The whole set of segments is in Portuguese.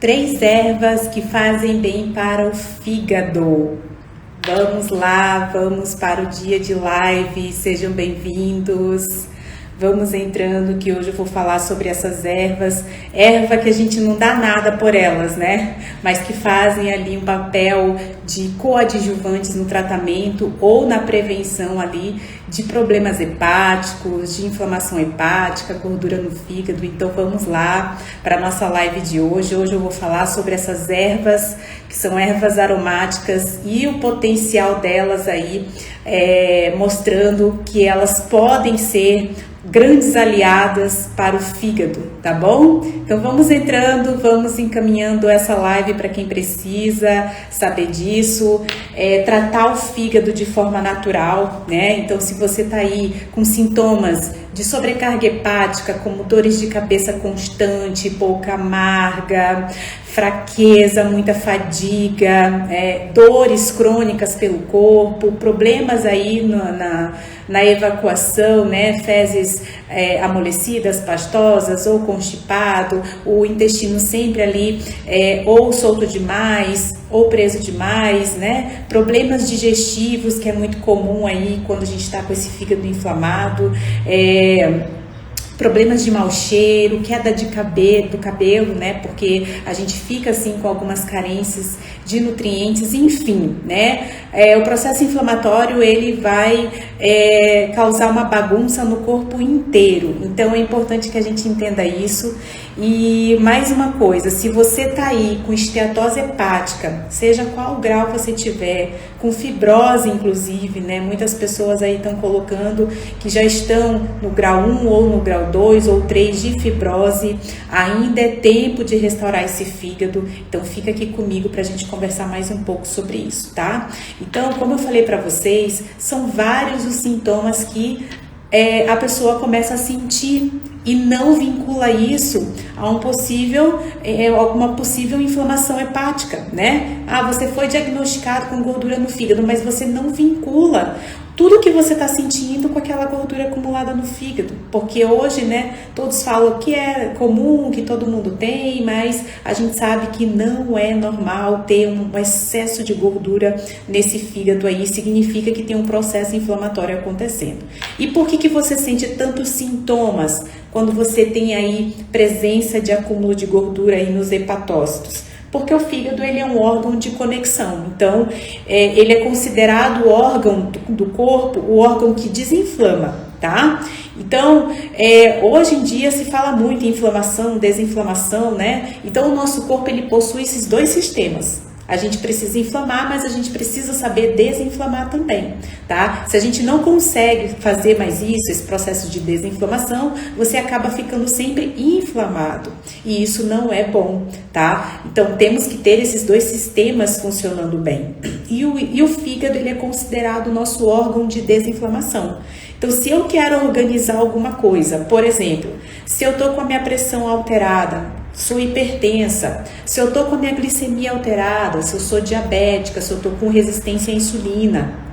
3 ervas que fazem bem para o fígado. Vamos lá, vamos para o dia de live, sejam bem-vindos. Vamos entrando que hoje eu vou falar sobre essas ervas, erva que a gente não dá nada por elas, né? Mas que fazem ali um papel de coadjuvantes no tratamento ou na prevenção ali de problemas hepáticos, de inflamação hepática, gordura no fígado. Então vamos lá para a nossa live de hoje. Hoje eu vou falar sobre essas ervas, que são ervas aromáticas e o potencial delas aí, mostrando que elas podem ser grandes aliadas para o fígado, tá bom? Então vamos entrando, vamos encaminhando essa live para quem precisa saber disso, tratar o fígado de forma natural, né? Então se você tá aí com sintomas de sobrecarga hepática, como dores de cabeça constante, pouca amarga, fraqueza, muita fadiga, dores crônicas pelo corpo, problemas aí na evacuação, né? Fezes amolecidas, pastosas ou constipado, o intestino sempre ali ou solto demais ou preso demais, né? Problemas digestivos, que é muito comum aí quando a gente está com esse fígado inflamado, problemas de mau cheiro, queda do cabelo, né? Porque a gente fica assim com algumas carências de nutrientes, enfim, né? O processo inflamatório, ele vai causar uma bagunça no corpo inteiro. Então é importante que a gente entenda isso. E mais uma coisa, se você tá aí com esteatose hepática, seja qual grau você tiver, com fibrose inclusive, né? Muitas pessoas aí estão colocando que já estão no grau 1 ou no grau 2 ou 3 de fibrose, ainda é tempo de restaurar esse fígado. Então fica aqui comigo pra gente conversar mais um pouco sobre isso, tá? Então, como eu falei pra vocês, são vários os sintomas que a pessoa começa a sentir e não vincula isso a alguma possível inflamação hepática, né? Você foi diagnosticado com gordura no fígado, mas você não vincula tudo que você está sentindo com aquela gordura acumulada no fígado, porque hoje, né, todos falam que é comum, que todo mundo tem, mas a gente sabe que não é normal ter um excesso de gordura nesse fígado aí, significa que tem um processo inflamatório acontecendo. E por que você sente tantos sintomas quando você tem aí presença de acúmulo de gordura aí nos hepatócitos? Porque o fígado, ele é um órgão de conexão, então ele é considerado o órgão do corpo, o órgão que desinflama, tá? Então, hoje em dia se fala muito em inflamação, desinflamação, né? Então o nosso corpo, ele possui esses dois sistemas. A gente precisa inflamar, mas a gente precisa saber desinflamar também, tá? Se a gente não consegue fazer mais isso, esse processo de desinflamação, você acaba ficando sempre inflamado. E isso não é bom, tá? Então, temos que ter esses dois sistemas funcionando bem. E o fígado, ele é considerado o nosso órgão de desinflamação. Então, se eu quero organizar alguma coisa, por exemplo, se eu tô com a minha pressão alterada, sou hipertensa, se eu tô com a minha glicemia alterada, se eu sou diabética, se eu tô com resistência à insulina,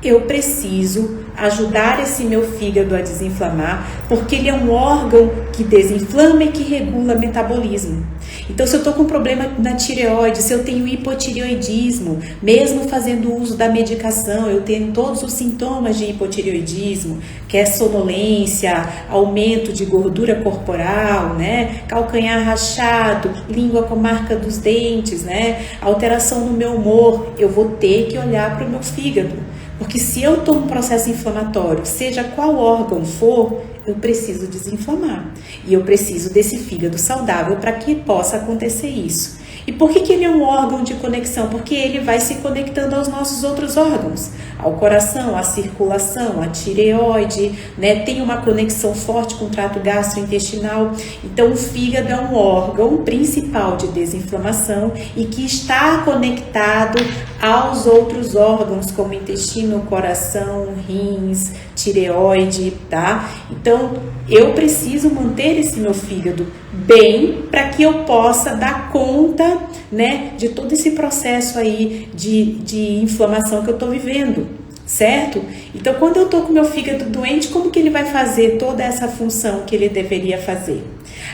eu preciso ajudar esse meu fígado a desinflamar, porque ele é um órgão que desinflama e que regula metabolismo. Então, se eu estou com problema na tireoide, se eu tenho hipotireoidismo, mesmo fazendo uso da medicação, eu tenho todos os sintomas de hipotireoidismo, que é sonolência, aumento de gordura corporal, né? Calcanhar rachado, língua com marca dos dentes, né? Alteração no meu humor, eu vou ter que olhar para o meu fígado. Porque se eu estou num processo inflamatório, seja qual órgão for, eu preciso desinflamar. E eu preciso desse fígado saudável para que possa acontecer isso. E por que ele é um órgão de conexão? Porque ele vai se conectando aos nossos outros órgãos, ao coração, à circulação, à tireoide, né? Tem uma conexão forte com o trato gastrointestinal. Então, o fígado é um órgão principal de desinflamação e que está conectado aos outros órgãos, como intestino, coração, rins, tireoide, tá? Então, eu preciso manter esse meu fígado bem para que eu possa dar conta, né, de todo esse processo aí de inflamação que eu tô vivendo, certo? Então, quando eu tô com meu fígado doente, como que ele vai fazer toda essa função que ele deveria fazer?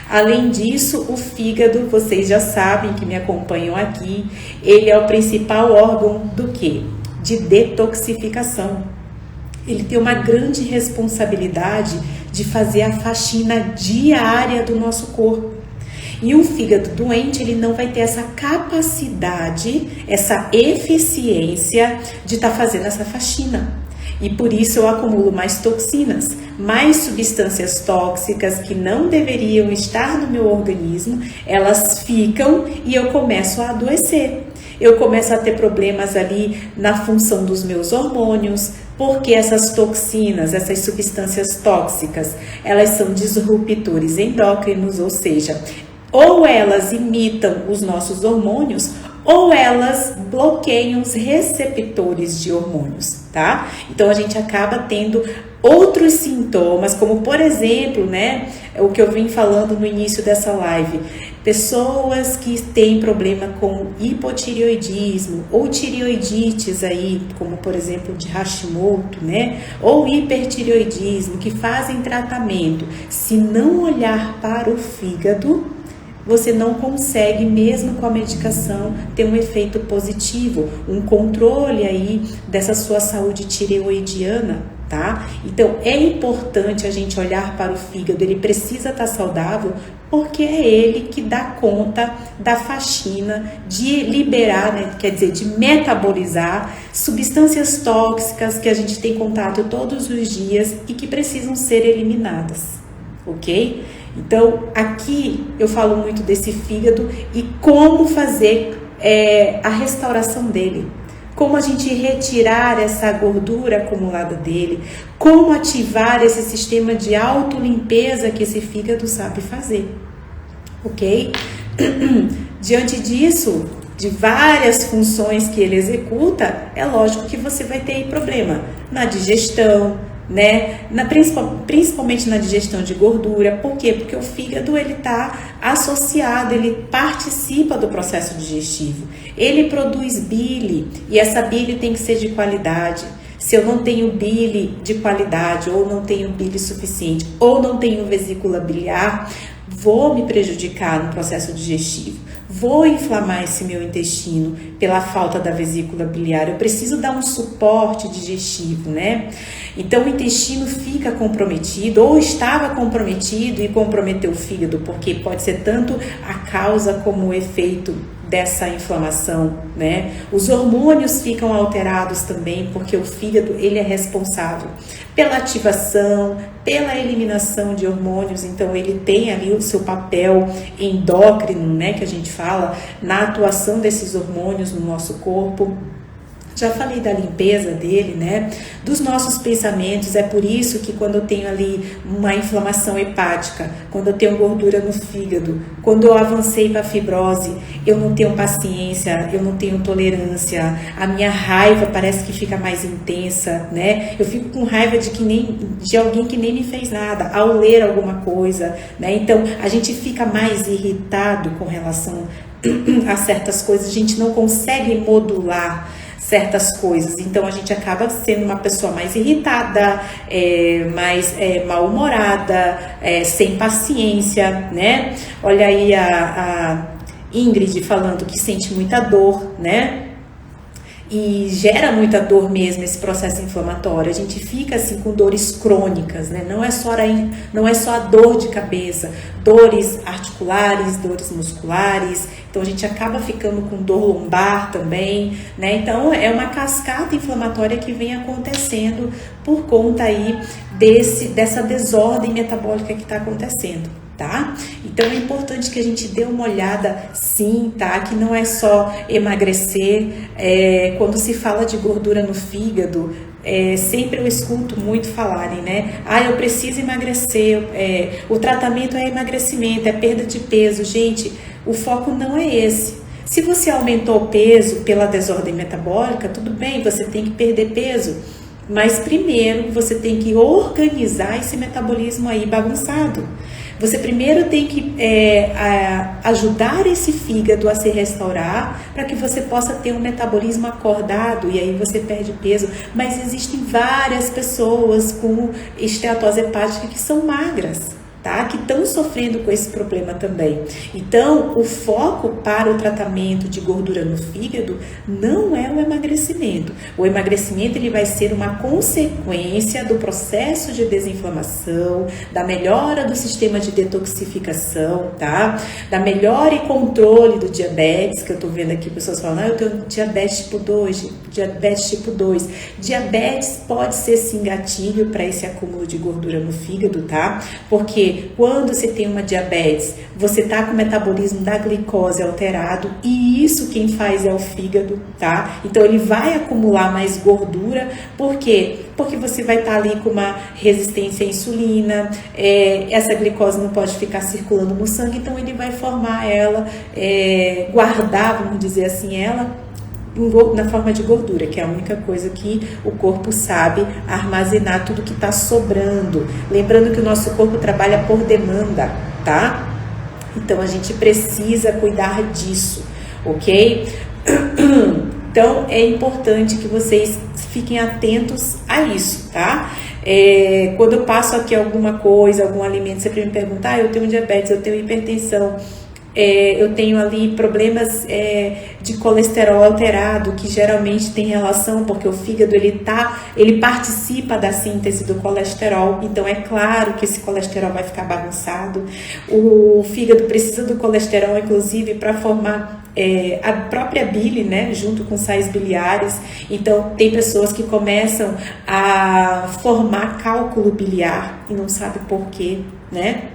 Além disso, o fígado, vocês já sabem que me acompanham aqui, ele é o principal órgão do quê? De detoxificação. Ele tem uma grande responsabilidade de fazer a faxina diária do nosso corpo. E um fígado doente, ele não vai ter essa capacidade, essa eficiência de estar fazendo essa faxina. E por isso eu acumulo mais toxinas, mais substâncias tóxicas que não deveriam estar no meu organismo, elas ficam e eu começo a adoecer. Eu começo a ter problemas ali na função dos meus hormônios, porque essas toxinas, essas substâncias tóxicas, elas são disruptores endócrinos, ou seja, ou elas imitam os nossos hormônios, ou elas bloqueiam os receptores de hormônios, tá? Então a gente acaba tendo outros sintomas, como por exemplo, né, o que eu vim falando no início dessa live, pessoas que têm problema com hipotireoidismo ou tireoidites aí, como por exemplo de Hashimoto, né, ou hipertireoidismo, que fazem tratamento, se não olhar para o fígado, você não consegue, mesmo com a medicação, ter um efeito positivo, um controle aí dessa sua saúde tireoidiana, tá? Então, é importante a gente olhar para o fígado, ele precisa estar saudável, porque é ele que dá conta da faxina, de liberar, né, quer dizer, de metabolizar substâncias tóxicas que a gente tem contato todos os dias e que precisam ser eliminadas, ok? Então, aqui eu falo muito desse fígado e como fazer a restauração dele. Como a gente retirar essa gordura acumulada dele. Como ativar esse sistema de autolimpeza que esse fígado sabe fazer. Ok? Diante disso, de várias funções que ele executa, é lógico que você vai ter aí problema na digestão, né? Principalmente na digestão de gordura. Por quê? Porque o fígado ele está associado, ele participa do processo digestivo. Ele produz bile e essa bile tem que ser de qualidade. Se eu não tenho bile de qualidade, ou não tenho bile suficiente, ou não tenho vesícula biliar, vou me prejudicar no processo digestivo. Vou inflamar esse meu intestino pela falta da vesícula biliar. Eu preciso dar um suporte digestivo, né? Então o intestino fica comprometido, ou estava comprometido e comprometeu o fígado, porque pode ser tanto a causa como o efeito dessa inflamação, né? Os hormônios ficam alterados também, porque o fígado ele é responsável pela ativação, pela eliminação de hormônios, então ele tem ali o seu papel endócrino, né, que a gente fala, na atuação desses hormônios no nosso corpo. Já falei da limpeza dele, né? Dos nossos pensamentos. É por isso que quando eu tenho ali uma inflamação hepática, quando eu tenho gordura no fígado, quando eu avancei para a fibrose, eu não tenho paciência, eu não tenho tolerância, a minha raiva parece que fica mais intensa, né? Eu fico com raiva de alguém que nem me fez nada, ao ler alguma coisa, né? Então, a gente fica mais irritado com relação a certas coisas, a gente não consegue modular certas coisas, então a gente acaba sendo uma pessoa mais irritada, mais mal-humorada, sem paciência, né? Olha aí a Ingrid falando que sente muita dor, né? E gera muita dor mesmo esse processo inflamatório. A gente fica assim com dores crônicas, né? Não é só a dor de cabeça, dores articulares, dores musculares. Então a gente acaba ficando com dor lombar também, né? Então é uma cascata inflamatória que vem acontecendo por conta aí dessa desordem metabólica que está acontecendo. Tá? Então é importante que a gente dê uma olhada, sim, tá? Que não é só emagrecer. Quando se fala de gordura no fígado, sempre eu escuto muito falarem, né? Eu preciso emagrecer, o tratamento é emagrecimento, é perda de peso. Gente, o foco não é esse. Se você aumentou o peso pela desordem metabólica, tudo bem, você tem que perder peso. Mas primeiro você tem que organizar esse metabolismo aí bagunçado. Você primeiro tem que ajudar esse fígado a se restaurar para que você possa ter um metabolismo acordado e aí você perde peso. Mas existem várias pessoas com esteatose hepática que são magras, tá? Que estão sofrendo com esse problema também. Então, o foco para o tratamento de gordura no fígado não é o emagrecimento. O emagrecimento ele vai ser uma consequência do processo de desinflamação, da melhora do sistema de detoxificação, tá? Da melhora e controle do diabetes, que eu tô vendo aqui pessoas falando, eu tenho diabetes tipo 2, diabetes tipo 2. Diabetes pode ser sim gatilho para esse acúmulo de gordura no fígado, tá? Porque quando você tem uma diabetes, você tá com o metabolismo da glicose alterado e isso quem faz é o fígado, tá? Então ele vai acumular mais gordura, por quê? Porque você vai estar ali com uma resistência à insulina, essa glicose não pode ficar circulando no sangue, então ele vai formar ela, guardar, vamos dizer assim, ela na forma de gordura, que é a única coisa que o corpo sabe armazenar tudo que está sobrando. Lembrando que o nosso corpo trabalha por demanda, tá? Então a gente precisa cuidar disso, ok? Então é importante que vocês fiquem atentos a isso, tá? Quando eu passo aqui alguma coisa, algum alimento, sempre me pergunta, eu tenho diabetes, eu tenho hipertensão, eu tenho ali problemas de colesterol alterado, que geralmente tem relação, porque o fígado ele participa da síntese do colesterol, então é claro que esse colesterol vai ficar bagunçado. O fígado precisa do colesterol, inclusive, para formar a própria bile, né, junto com sais biliares. Então tem pessoas que começam a formar cálculo biliar e não sabe por quê, né?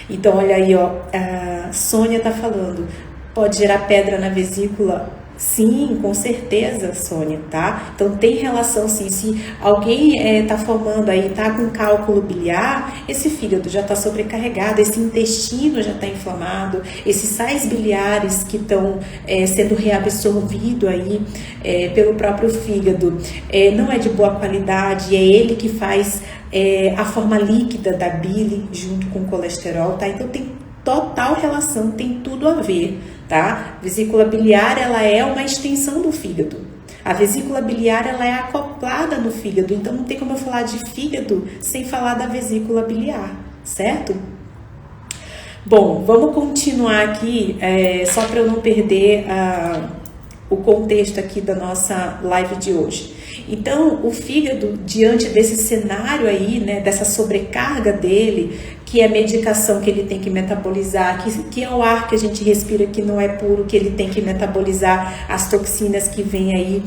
Então, olha aí, ó, a Sônia tá falando, pode gerar pedra na vesícula? Sim, com certeza, Sônia, tá? Então, tem relação, sim. Se alguém tá formando aí, tá com cálculo biliar, esse fígado já tá sobrecarregado, esse intestino já tá inflamado, esses sais biliares que estão sendo reabsorvidos aí pelo próprio fígado, não é de boa qualidade, é ele que faz a forma líquida da bile junto com o colesterol, tá? Então tem total relação, tem tudo a ver, tá? Vesícula biliar, ela é uma extensão do fígado. A vesícula biliar, ela é acoplada no fígado, então não tem como eu falar de fígado sem falar da vesícula biliar, certo? Bom, vamos continuar aqui, só para eu não perder o contexto aqui da nossa live de hoje. Então, o fígado, diante desse cenário aí, né, dessa sobrecarga dele, que é medicação que ele tem que metabolizar, que é o ar que a gente respira que não é puro, que ele tem que metabolizar as toxinas que vêm aí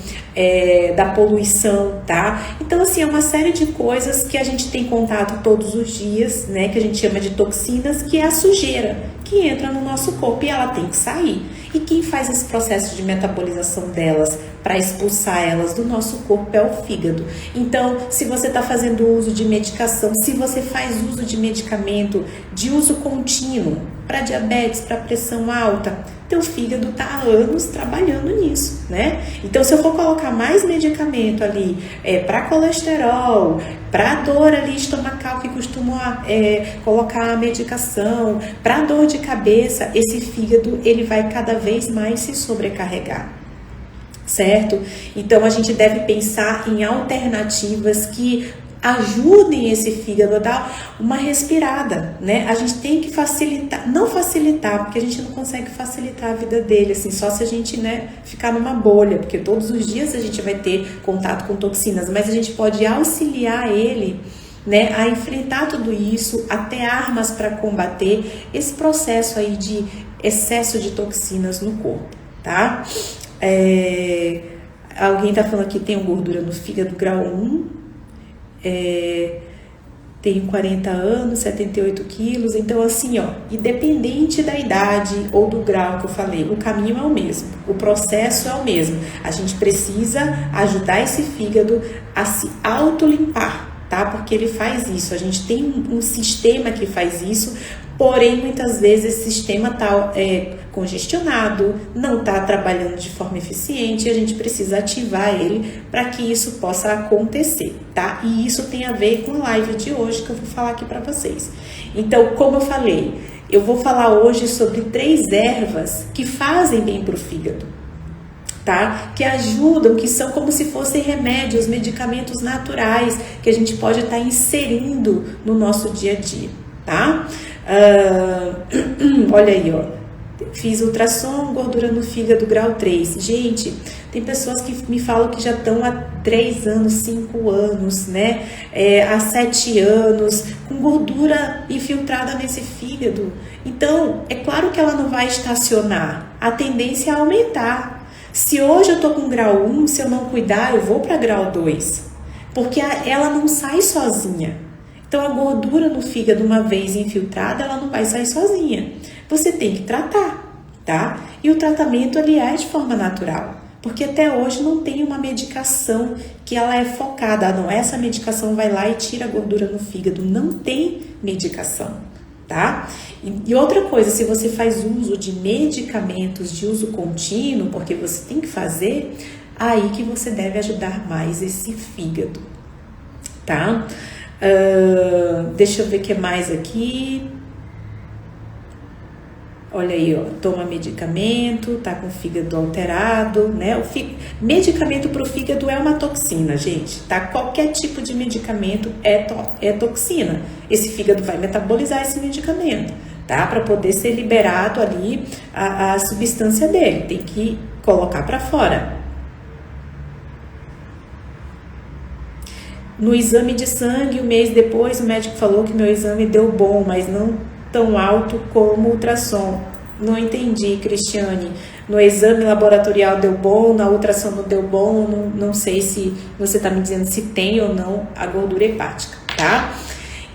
da poluição, tá? Então, assim, é uma série de coisas que a gente tem contato todos os dias, né, que a gente chama de toxinas, que é a sujeira, que entra no nosso corpo e ela tem que sair. E quem faz esse processo de metabolização delas para expulsar elas do nosso corpo é o fígado. Então, se você está fazendo uso de medicação, se você faz uso de medicamento de uso contínuo para diabetes, para pressão alta, teu fígado está há anos trabalhando nisso, né? Então, se eu for colocar mais medicamento ali para colesterol, para dor ali estomacal, que costuma colocar a medicação, para dor de cabeça, esse fígado ele vai cada vez mais se sobrecarregar, certo? Então a gente deve pensar em alternativas que ajudem esse fígado a dar uma respirada, né? A gente tem que facilitar, não facilitar, porque a gente não consegue facilitar a vida dele, assim, só se a gente, né, ficar numa bolha, porque todos os dias a gente vai ter contato com toxinas, mas a gente pode auxiliar ele, né, a enfrentar tudo isso, a ter armas para combater esse processo aí de excesso de toxinas no corpo, tá? Alguém tá falando que tem gordura no fígado grau 1, tenho 40 anos, 78 quilos, então assim, ó, independente da idade ou do grau que eu falei, o caminho é o mesmo, o processo é o mesmo, a gente precisa ajudar esse fígado a se autolimpar, tá? Porque ele faz isso, a gente tem um sistema que faz isso, porém muitas vezes esse sistema tá congestionado, não está trabalhando de forma eficiente e a gente precisa ativar ele para que isso possa acontecer, tá? E isso tem a ver com a live de hoje que eu vou falar aqui para vocês. Então, como eu falei, eu vou falar hoje sobre 3 ervas que fazem bem para o fígado, tá? Que ajudam, que são como se fossem remédios, medicamentos naturais que a gente pode estar inserindo no nosso dia a dia. tá? Olha aí, ó. Fiz ultrassom, gordura no fígado grau 3. Gente, tem pessoas que me falam que já estão há 3 anos, 5 anos, né? Há 7 anos, com gordura infiltrada nesse fígado. Então, é claro que ela não vai estacionar. A tendência é aumentar. Se hoje eu tô com grau 1, se eu não cuidar, eu vou para grau 2. Porque ela não sai sozinha. Então, a gordura no fígado, uma vez infiltrada, ela não vai sair sozinha. Você tem que tratar, tá? E o tratamento, ele é de forma natural. Porque até hoje não tem uma medicação que ela é focada. Não, essa medicação vai lá e tira a gordura no fígado. Não tem medicação, tá? E outra coisa, se você faz uso de medicamentos de uso contínuo, porque você tem que fazer, aí que você deve ajudar mais esse fígado, tá? Deixa eu ver o que mais aqui. Olha aí, ó, toma medicamento, tá com o fígado alterado, né? Medicamento para o fígado é uma toxina, gente, tá? Qualquer tipo de medicamento é toxina. Esse fígado vai metabolizar esse medicamento, tá? Para poder ser liberado ali a substância dele, tem que colocar para fora. No exame de sangue, um mês depois, o médico falou que meu exame deu bom, mas não tão alto como o ultrassom. Não entendi, Cristiane. No exame laboratorial deu bom, na ultrassom não deu bom, não sei se você está me dizendo se tem ou não a gordura hepática, tá?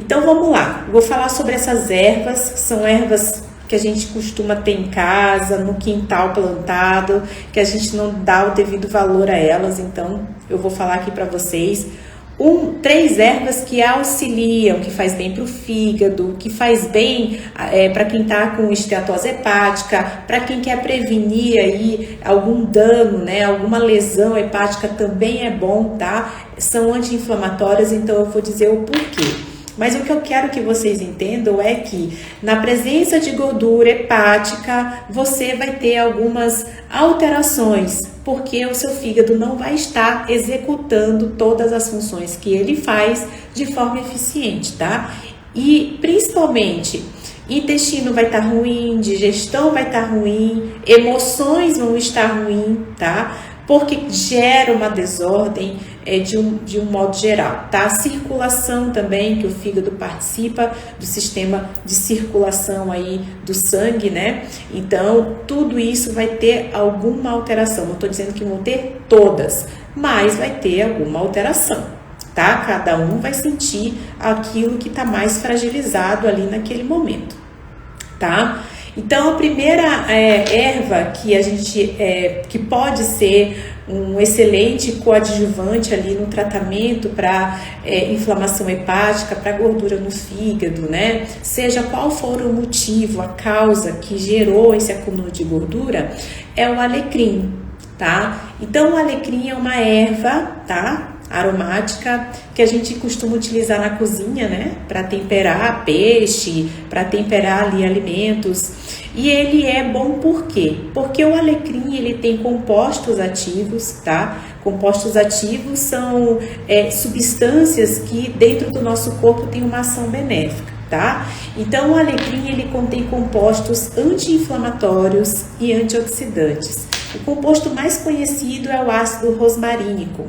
Então vamos lá, vou falar sobre essas ervas, são ervas que a gente costuma ter em casa, no quintal plantado, que a gente não dá o devido valor a elas, então eu vou falar aqui para vocês 3 ervas que auxiliam, que faz bem para o fígado, que faz bem para quem está com esteatose hepática, para quem quer prevenir aí algum dano, né, alguma lesão hepática também é bom, tá? São anti-inflamatórias, então eu vou dizer o porquê. Mas o que eu quero que vocês entendam é que na presença de gordura hepática, você vai ter algumas alterações, porque o seu fígado não vai estar executando todas as funções que ele faz de forma eficiente, tá? E principalmente, intestino vai estar ruim, digestão vai estar ruim, emoções vão estar ruins, tá? Porque gera uma desordem de um modo geral, tá? Circulação também, que o fígado participa do sistema de circulação aí do sangue, né? Então, tudo isso vai ter alguma alteração. Não estou dizendo que vão ter todas, mas vai ter alguma alteração, tá? Cada um vai sentir aquilo que está mais fragilizado ali naquele momento, tá? Então, a primeira erva que a gente que pode ser um excelente coadjuvante ali no tratamento para inflamação hepática, para gordura no fígado, né? Seja qual for o motivo, a causa que gerou esse acúmulo de gordura, é o alecrim, tá? Então, o alecrim é uma erva, tá? Aromática que a gente costuma utilizar na cozinha, né, para temperar peixe, para temperar ali alimentos. E ele é bom por quê? Porque o alecrim, ele tem compostos ativos, tá? Compostos ativos são substâncias que dentro do nosso corpo tem uma ação benéfica, tá? Então o alecrim, ele contém compostos anti-inflamatórios e antioxidantes. O composto mais conhecido é o ácido rosmarínico,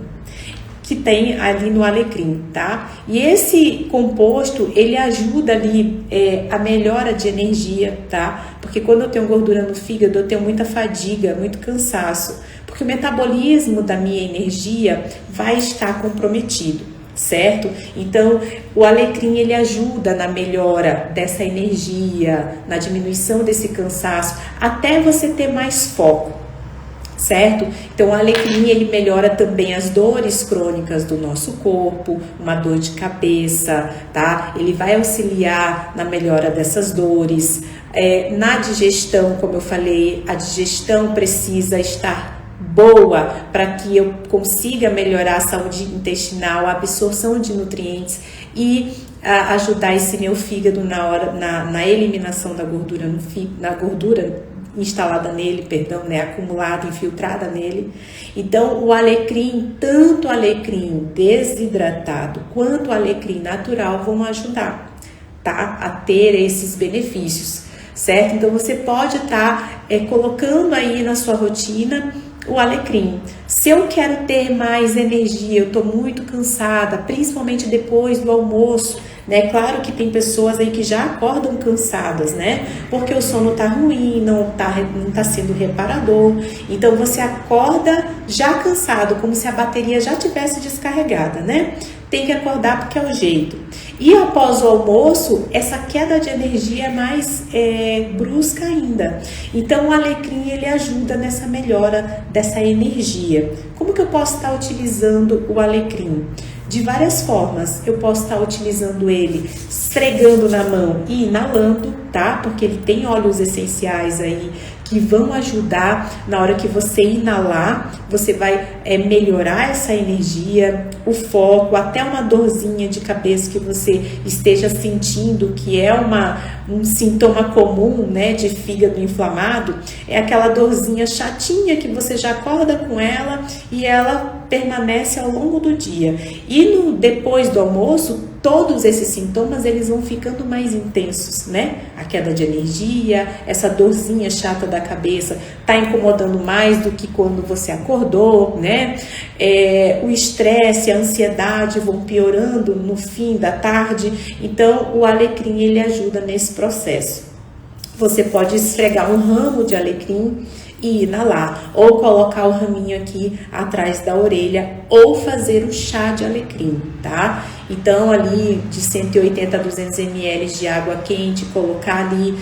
que tem ali no alecrim, tá? E esse composto, ele ajuda ali a melhora de energia, tá? Porque quando eu tenho gordura no fígado, eu tenho muita fadiga, muito cansaço, porque o metabolismo da minha energia vai estar comprometido, certo? Então, o alecrim, ele ajuda na melhora dessa energia, na diminuição desse cansaço, até você ter mais foco, certo? Então, o alecrim, ele melhora também as dores crônicas do nosso corpo, uma dor de cabeça, tá? Ele vai auxiliar na melhora dessas dores. Na digestão, como eu falei, a digestão precisa estar boa para que eu consiga melhorar a saúde intestinal, a absorção de nutrientes e ajudar esse meu fígado na eliminação da gordura na gordura instalada nele, perdão, né, acumulada, infiltrada nele. Então, o alecrim, tanto o alecrim desidratado quanto o alecrim natural vão ajudar, tá? A ter esses benefícios, certo? Então você pode estar colocando aí na sua rotina o alecrim. Se eu quero ter mais energia, eu estou muito cansada, principalmente depois do almoço, né? Claro que tem pessoas aí que já acordam cansadas, né? Porque o sono tá ruim, não tá sendo reparador. Então você acorda já cansado, como se a bateria já tivesse descarregada, né? Tem que acordar porque é o jeito. E após o almoço, essa queda de energia é mais brusca ainda. Então o alecrim ele ajuda nessa melhora dessa energia. Como que eu posso estar utilizando o alecrim? De várias formas. Eu posso estar utilizando ele esfregando na mão e inalando, tá? Porque ele tem óleos essenciais aí que vão ajudar na hora que você inalar, você vai melhorar essa energia, o foco, até uma dorzinha de cabeça que você esteja sentindo, que é um sintoma comum, né, de fígado inflamado, é aquela dorzinha chatinha que você já acorda com ela e ela permanece ao longo do dia. E depois do almoço, todos esses sintomas eles vão ficando mais intensos, né? A queda de energia, essa dorzinha chata da cabeça tá incomodando mais do que quando você acordou, né? O estresse, a ansiedade vão piorando no fim da tarde. Então, o alecrim ele ajuda nesse processo. Você pode esfregar um ramo de alecrim e inalar, ou colocar o raminho aqui atrás da orelha, ou fazer o chá de alecrim, tá? Então ali de 180 a 200 ml de água quente, colocar ali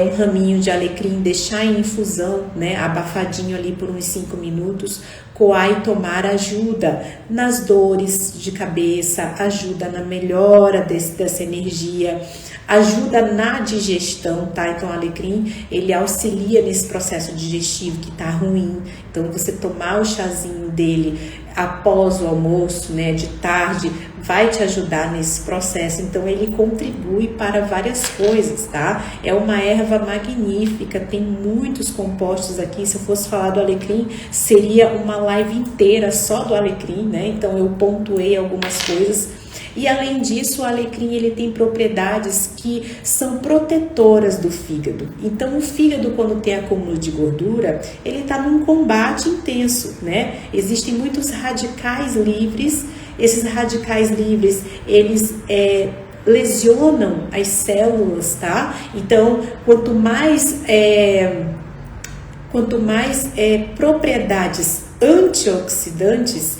um raminho de alecrim, deixar em infusão, né, abafadinho ali por uns 5 minutos, coar e tomar ajuda nas dores de cabeça, ajuda na melhora dessa energia, ajuda na digestão, tá? Então o alecrim, ele auxilia nesse processo digestivo que tá ruim. Então você tomar o chazinho dele após o almoço, né, de tarde, vai te ajudar nesse processo. Então ele contribui para várias coisas, tá? É uma erva magnífica, tem muitos compostos aqui. Se eu fosse falar do alecrim, seria uma live inteira só do alecrim, né? Então eu pontuei algumas coisas. E além disso, o alecrim ele tem propriedades que são protetoras do fígado. Então o fígado, quando tem acúmulo de gordura, ele está num combate intenso, né? Existem muitos radicais livres. Esses radicais livres, eles lesionam as células, tá? Então, quanto mais propriedades antioxidantes,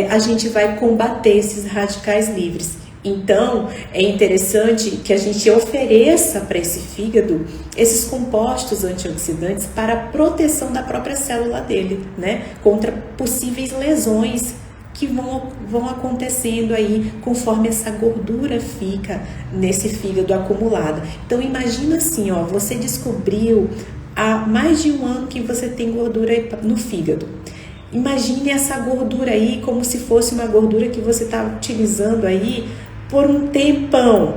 a gente vai combater esses radicais livres. Então, é interessante que a gente ofereça para esse fígado esses compostos antioxidantes para a proteção da própria célula dele, né? Contra possíveis lesões que vão acontecendo aí conforme essa gordura fica nesse fígado acumulada. Então, imagina assim, ó, você descobriu há mais de 1 ano que você tem gordura no fígado. Imagine essa gordura aí como se fosse uma gordura que você está utilizando aí por um tempão.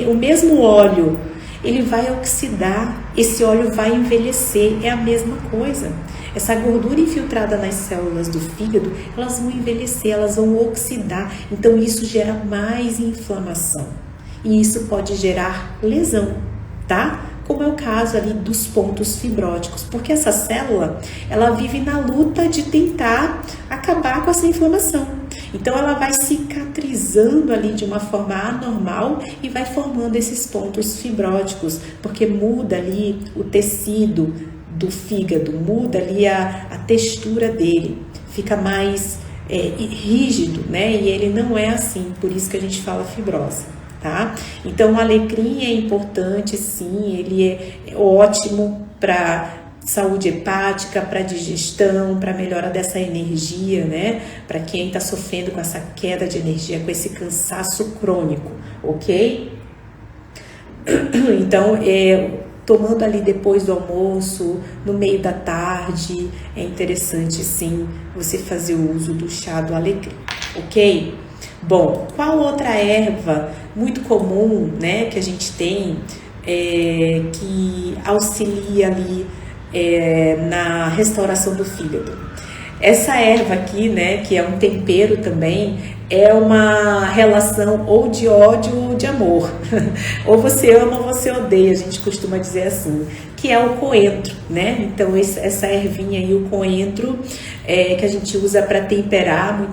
O mesmo óleo, ele vai oxidar, esse óleo vai envelhecer, é a mesma coisa. Essa gordura infiltrada nas células do fígado, elas vão envelhecer, elas vão oxidar. Então isso gera mais inflamação. E isso pode gerar lesão, tá? Como é o caso ali dos pontos fibróticos, porque essa célula, ela vive na luta de tentar acabar com essa inflamação. Então ela vai cicatrizando ali de uma forma anormal e vai formando esses pontos fibróticos, porque muda ali o tecido do fígado, muda ali a textura dele, fica mais rígido, né? E ele não é assim, por isso que a gente fala fibrose. Tá? Então o alecrim é importante, sim, ele é ótimo para saúde hepática, para digestão, para melhora dessa energia, né? Para quem está sofrendo com essa queda de energia, com esse cansaço crônico, ok? Então, tomando ali depois do almoço, no meio da tarde, é interessante, sim, você fazer o uso do chá do alecrim, ok? Bom, qual outra erva muito comum, né, que a gente tem, que auxilia ali na restauração do fígado? Essa erva aqui, né, que é um tempero também, é uma relação ou de ódio ou de amor. Ou você ama ou você odeia, a gente costuma dizer assim, que é o coentro, né? Então essa ervinha aí, o coentro, que a gente usa para temperar.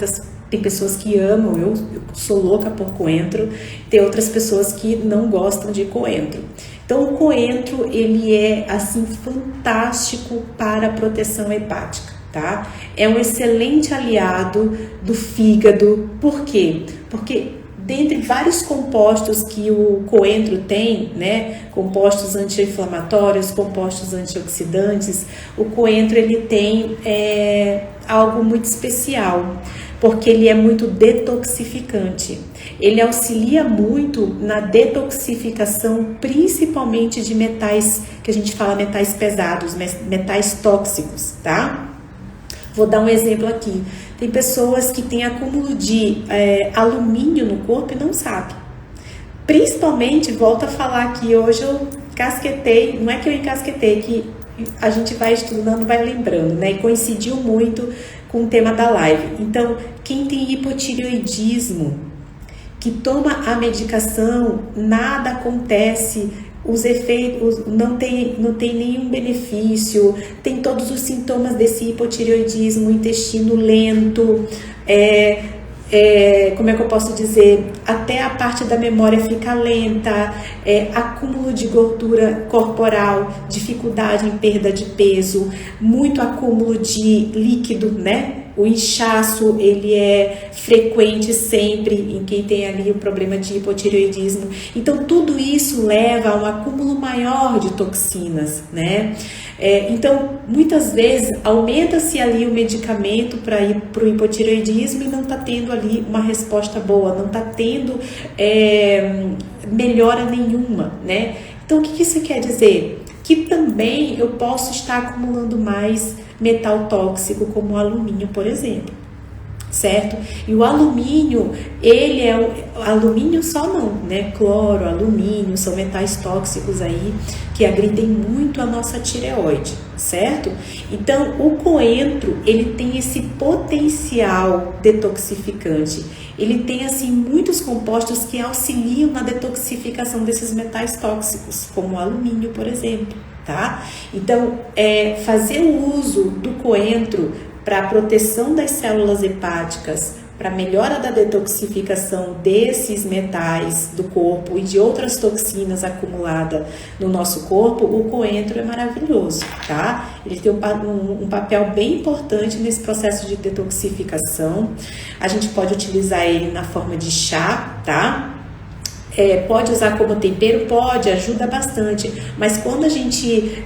Tem pessoas que amam, eu sou louca por coentro, tem outras pessoas que não gostam de coentro. Então o coentro, ele é assim fantástico para a proteção hepática, tá? É um excelente aliado do fígado. Por quê? Porque dentre vários compostos que o coentro tem, né, compostos anti-inflamatórios, compostos antioxidantes, o coentro ele tem algo muito especial, porque ele é muito detoxificante. Ele auxilia muito na detoxificação, principalmente de metais, que a gente fala metais pesados, metais tóxicos, tá? Vou dar um exemplo aqui. Tem pessoas que têm acúmulo de alumínio no corpo e não sabem. Principalmente, volto a falar que hoje eu casquetei, não é que eu encasquetei, que a gente vai estudando, vai lembrando, né? E coincidiu muito com o tema da live. Então, quem tem hipotireoidismo, que toma a medicação, nada acontece, os efeitos não tem nenhum benefício, tem todos os sintomas desse hipotireoidismo, intestino lento, como é que eu posso dizer, até a parte da memória fica lenta, acúmulo de gordura corporal, dificuldade em perda de peso, muito acúmulo de líquido, né? O inchaço, ele é frequente sempre em quem tem ali o problema de hipotireoidismo. Então, tudo isso leva a um acúmulo maior de toxinas, né? Então, muitas vezes, aumenta-se ali o medicamento para ir para o hipotireoidismo e não está tendo ali uma resposta boa, não está tendo melhora nenhuma, né? Então, o que isso quer dizer? Que também eu posso estar acumulando mais metal tóxico, como o alumínio, por exemplo, certo? E o alumínio, ele alumínio só não, né? Cloro, alumínio, são metais tóxicos aí que agridem muito a nossa tireoide, certo? Então, o coentro, ele tem esse potencial detoxificante. Ele tem, assim, muitos compostos que auxiliam na detoxificação desses metais tóxicos, como o alumínio, por exemplo, tá? Então, fazer o uso do coentro para a proteção das células hepáticas, para melhora da detoxificação desses metais do corpo e de outras toxinas acumuladas no nosso corpo, o coentro é maravilhoso, tá? Ele tem um papel bem importante nesse processo de detoxificação. A gente pode utilizar ele na forma de chá, tá? Pode usar como tempero? Pode, ajuda bastante. Mas quando a gente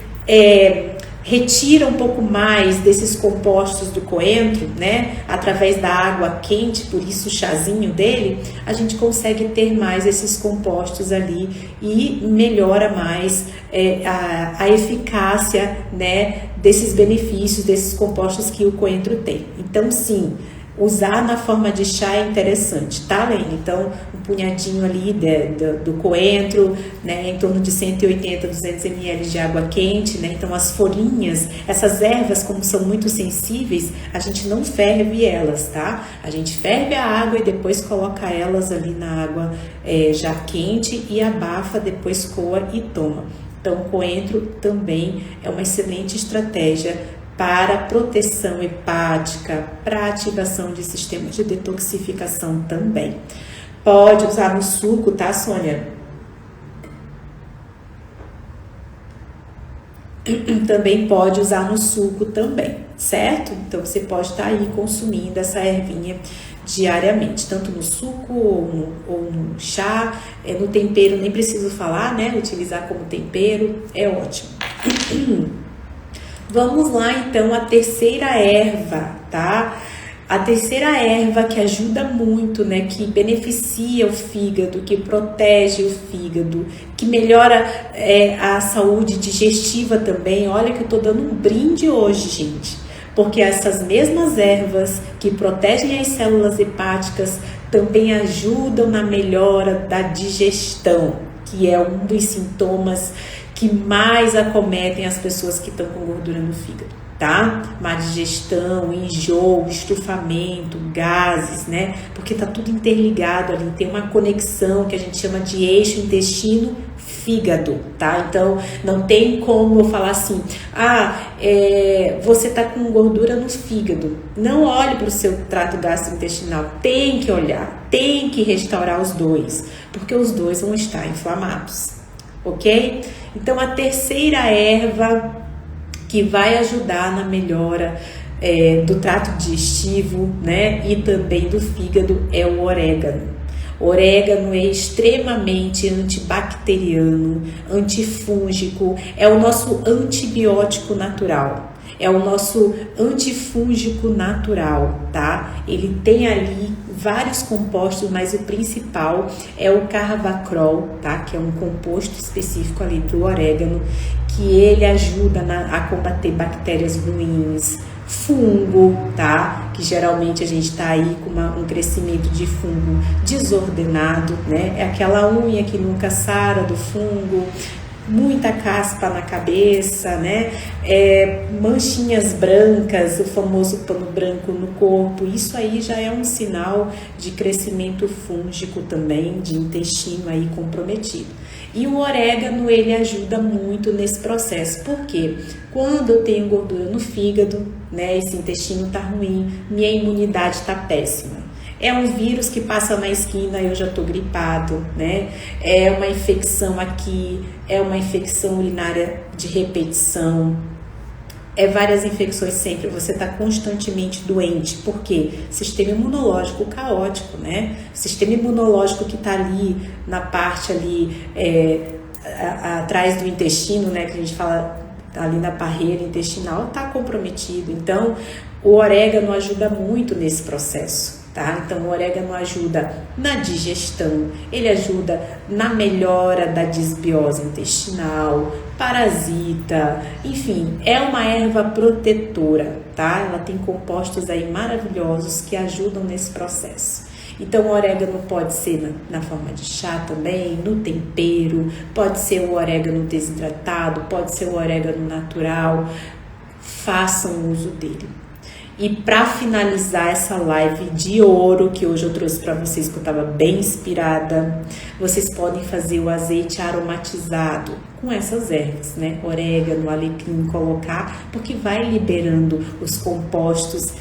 retira um pouco mais desses compostos do coentro, né, através da água quente, por isso o chazinho dele, a gente consegue ter mais esses compostos ali e melhora mais a eficácia, né, desses benefícios, desses compostos que o coentro tem. Então, sim, usar na forma de chá é interessante, tá, Lene? Então, um punhadinho ali do coentro, né, em torno de 180, 200 ml de água quente, né? Então, as folhinhas, essas ervas, como são muito sensíveis, a gente não ferve elas, tá? A gente ferve a água e depois coloca elas ali na água já quente e abafa, depois coa e toma. Então, o coentro também é uma excelente estratégia para proteção hepática, para ativação de sistemas de detoxificação também. Pode usar no suco, tá, Sônia? Também pode usar no suco também, certo? Então, você pode estar aí consumindo essa ervinha diariamente, tanto no suco ou no chá, no tempero, nem preciso falar, né? Utilizar como tempero é ótimo. Vamos lá, então, a terceira erva, tá? A terceira erva que ajuda muito, né? Que beneficia o fígado, que protege o fígado, que melhora a saúde digestiva também. Olha que eu tô dando um brinde hoje, gente. Porque essas mesmas ervas que protegem as células hepáticas também ajudam na melhora da digestão, que é um dos sintomas que mais acometem as pessoas que estão com gordura no fígado, tá? Má digestão, enjoo, estufamento, gases, né? Porque tá tudo interligado ali, tem uma conexão que a gente chama de eixo intestino-fígado, tá? Então, não tem como eu falar assim, você tá com gordura no fígado. Não olhe para o seu trato gastrointestinal, tem que olhar, tem que restaurar os dois, porque os dois vão estar inflamados, ok? Então, a terceira erva que vai ajudar na melhora do trato digestivo, né, e também do fígado é o orégano. O orégano é extremamente antibacteriano, antifúngico, é o nosso antibiótico natural, é o nosso antifúngico natural, tá? Ele tem ali vários compostos, mas o principal é o carvacrol, tá? Que é um composto específico ali do orégano, que ele ajuda a combater bactérias ruins, fungo, tá? Que geralmente a gente tá aí com um crescimento de fungo desordenado, né? É aquela unha que nunca sara do fungo, muita caspa na cabeça, né? Manchinhas brancas, o famoso pano branco no corpo, isso aí já é um sinal de crescimento fúngico também, de intestino aí comprometido. E o orégano, ele ajuda muito nesse processo, porque quando eu tenho gordura no fígado, né, esse intestino tá ruim, minha imunidade tá péssima. É um vírus que passa na esquina, eu já tô gripado, né? É uma infecção aqui, é uma infecção urinária de repetição, várias infecções sempre, você está constantemente doente, porque sistema imunológico caótico, né? Sistema imunológico que está ali na parte ali atrás do intestino, né? Que a gente fala ali na barreira intestinal, está comprometido. Então, o orégano ajuda muito nesse processo. Tá? Então, o orégano ajuda na digestão, ele ajuda na melhora da disbiose intestinal, parasita, enfim, é uma erva protetora, tá? Ela tem compostos aí maravilhosos que ajudam nesse processo. Então, o orégano pode ser na forma de chá também, no tempero, pode ser o orégano desidratado, pode ser o orégano natural, façam uso dele. E para finalizar essa live de ouro que hoje eu trouxe para vocês, que eu estava bem inspirada, vocês podem fazer o azeite aromatizado com essas ervas, né? Orégano, alecrim, colocar, porque vai liberando os compostos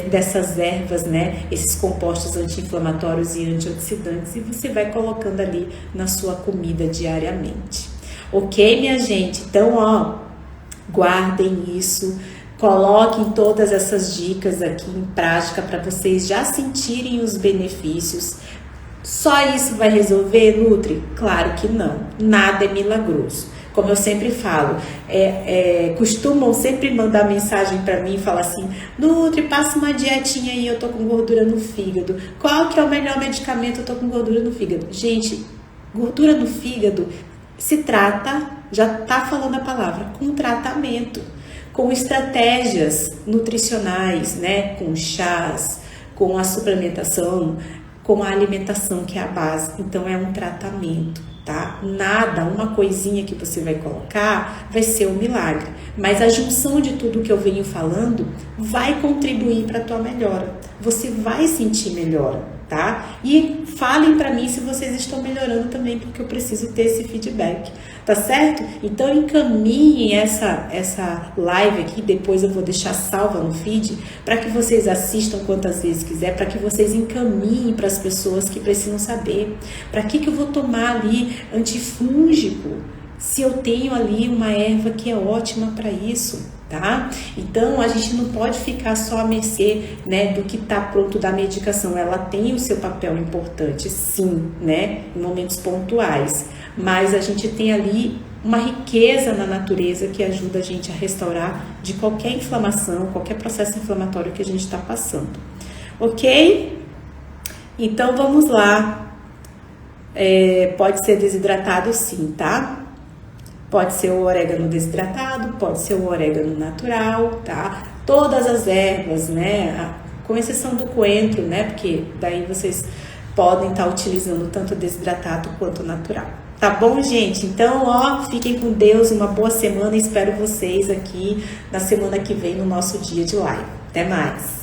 dessas ervas, né? Esses compostos anti-inflamatórios e antioxidantes, e você vai colocando ali na sua comida diariamente. Ok, minha gente? Então, guardem isso. Coloquem todas essas dicas aqui em prática para vocês já sentirem os benefícios. Só isso vai resolver, Nutri? Claro que não. Nada é milagroso. Como eu sempre falo, costumam sempre mandar mensagem para mim e falar assim: Nutri, passa uma dietinha aí, eu tô com gordura no fígado. Qual que é o melhor medicamento? Eu tô com gordura no fígado. Gente, gordura no fígado se trata, já tá falando a palavra, com tratamento, com estratégias nutricionais, né? Com chás, com a suplementação, com a alimentação, que é a base. Então, é um tratamento, tá? Nada, uma coisinha que você vai colocar vai ser um milagre. Mas a junção de tudo que eu venho falando vai contribuir para a tua melhora. Você vai sentir melhora, tá? E falem para mim se vocês estão melhorando também, porque eu preciso ter esse feedback, tá certo? Então encaminhem essa live aqui, depois eu vou deixar salva no feed, para que vocês assistam quantas vezes quiser, para que vocês encaminhem para as pessoas que precisam saber. Para que eu vou tomar ali antifúngico, se eu tenho ali uma erva que é ótima para isso? Tá? Então, a gente não pode ficar só à mercê, né, do que está pronto da medicação. Ela tem o seu papel importante, sim, né, em momentos pontuais. Mas a gente tem ali uma riqueza na natureza que ajuda a gente a restaurar de qualquer inflamação, qualquer processo inflamatório que a gente está passando. Ok? Então, vamos lá. Pode ser desidratado, sim, tá? Pode ser o orégano desidratado, pode ser o orégano natural, tá? Todas as ervas, né? Com exceção do coentro, né? Porque daí vocês podem estar utilizando tanto desidratado quanto natural. Tá bom, gente? Então, ó, fiquem com Deus, uma boa semana. Espero vocês aqui na semana que vem no nosso dia de live. Até mais!